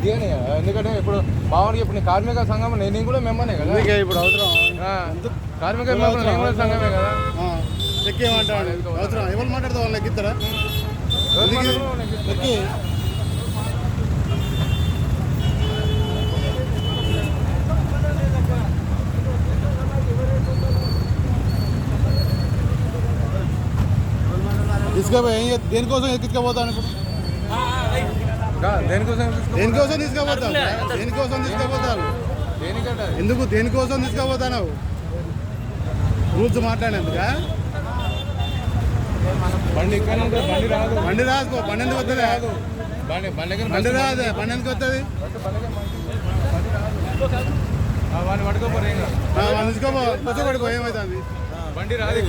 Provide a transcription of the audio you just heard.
దిగని ఎందుకంటే ఇప్పుడు మామూలుగా ఇప్పుడు కార్మిక సంఘం నేను కూడా మెంబర్నే కదా ఇప్పుడు అవసరం కార్మిక మెంబర్ నేను కూడా సంఘమే కదా ఎక్కేమంటాడు అవసరం ఎవరు మాట్లాడతా వాళ్ళు ఎక్కిస్తారా ఎక్కి తీసుకుపోయి ఏం దేనికోసం ఎక్కించుకోపోతాను ఇప్పుడు దేనికోసం తీసుకుపోతాను దేనికోసం తీసుకుపోతాను ఎందుకు దేనికోసం తీసుకుపోతాను రూల్స్ మాట్లాడేందుకా బండి బండి రాదు బండి ఎందుకు వస్తుంది బండి రాదు బండి ఎందుకు వస్తుంది వాడిని పడుకోపోరు తీసుకోపో కూర్చోబడిపో ఏమవుతుంది బండి రాదు